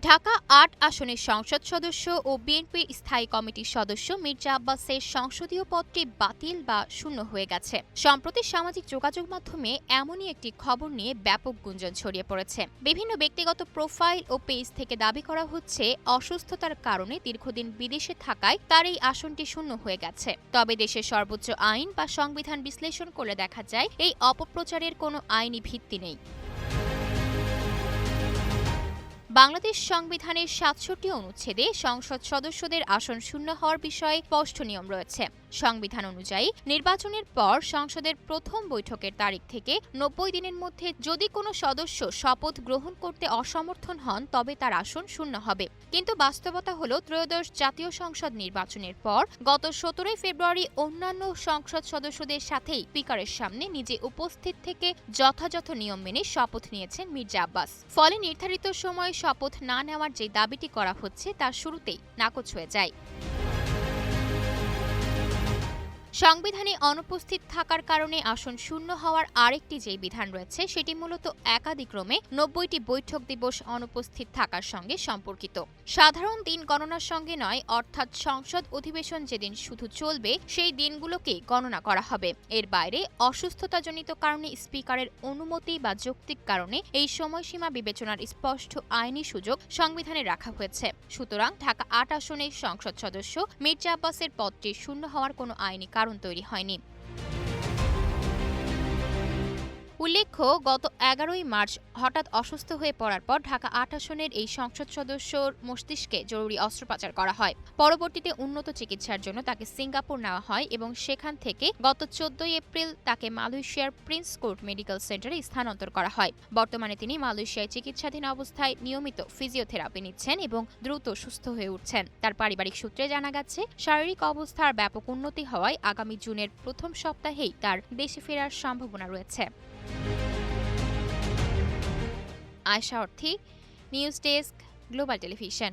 ঢাকা ৮ আসনের সংসদ সদস্য ও বিএনপির স্থায়ী কমিটির সদস্য মির্জা আব্বাসের সংসদীয় পদটি বাতিল বা শূন্য হয়ে গেছে। সম্প্রতি সামাজিক যোগাযোগ মাধ্যমে এমনই একটি খবর নিয়ে ব্যাপক গুঞ্জন ছড়িয়ে পড়েছে। বিভিন্ন ব্যক্তিগত প্রোফাইল ও পেজ থেকে দাবি করা হচ্ছে অসুস্থতার কারণে দীর্ঘদিন বিদেশে থাকায় তার এই আসনটি শূন্য হয়ে গেছে। তবে দেশের সর্বোচ্চ আইন বা সংবিধান বিশ্লেষণ করলে দেখা যায় এই অপপ্রচারের কোনো আইনি ভিত্তি নেই। বাংলাদেশ সংবিধানের ৬৭ অনুচ্ছেদে সংসদ সদস্যদের আসন শূন্য হওয়ার বিষয়ে স্পষ্ট নিয়ম রয়েছে। সংবিধান অনুযায়ী নির্বাচনের পর সংসদের প্রথম বৈঠকের তারিখ থেকে ৯০ দিনের মধ্যে যদি কোনো সদস্য শপথ গ্রহণ করতে অসমর্থন হন তবে তার আসন শূন্য হবে। কিন্তু বাস্তবতা হল ত্রয়োদশ জাতীয় সংসদ নির্বাচনের পর গত ১৭ ফেব্রুয়ারি অন্যান্য সংসদ সদস্যদের সাথেই স্পিকারের সামনে নিজে উপস্থিত থেকে যথাযথ নিয়ম মেনে শপথ নিয়েছেন মির্জা আব্বাস। ফলে নির্ধারিত সময়ে শপথ না নেওয়ার যে দাবিটি করা হচ্ছে তা শুরুতেই নাকচ হয়ে যায়। সংবিধানে অনুপস্থিত থাকার কারণে আসন শূন্য হওয়ার আরেকটি যে বিধান রয়েছে সেটি মূলত একাদিক্রমে ৯০টি বৈঠক দিবস অনুপস্থিত থাকার সঙ্গে সম্পর্কিত। সাধারণ দিন গণনার সঙ্গে নয়, অর্থাৎ সংসদ অধিবেশন যেদিন শুধু চলবে সেই দিনগুলোকে গণনা করা হবে। এর বাইরে অসুস্থতাজনিত কারণে স্পিকারের অনুমতি বা যৌক্তিক কারণে এই সময়সীমা বিবেচনার স্পষ্ট আইনি সুযোগ সংবিধানে রাখা হয়েছে। সুতরাং ঢাকা ৮ আসনের সংসদ সদস্য মির্জা আব্বাসের পদটি শূন্য হওয়ার কোনো আইনি কারণ তৈরি হয়নি। উল্লেখ্য, গত ১১ মার্চ হঠাৎ অসুস্থ হয়ে পড়ার পর ঢাকা ৮ আসনের এই সংসদ সদস্যর মস্তিষ্কে জরুরি অস্ত্রোপচার করা হয়। পরবর্তীতে উন্নত চিকিৎসার জন্য তাকে সিঙ্গাপুর নেওয়া হয় এবং সেখান থেকে গত ১৪ এপ্রিল তাকে মালয়েশিয়ার প্রিন্স কোর্ট মেডিকেল সেন্টারে স্থানান্তর করা হয়। বর্তমানে তিনি মালয়েশিয়ায় চিকিৎসাধীন অবস্থায় নিয়মিত ফিজিওথেরাপি নিচ্ছেন এবং দ্রুত সুস্থ হয়ে উঠছেন। তার পারিবারিক সূত্রে জানা গেছে, শারীরিক অবস্থার ব্যাপক উন্নতি হওয়ায় আগামী জুনের প্রথম সপ্তাহেই তার দেশে ফেরার সম্ভাবনা রয়েছে। আয়শা অর্থী, নিউজ ডেস্ক, গ্লোবাল টেলিভিশন।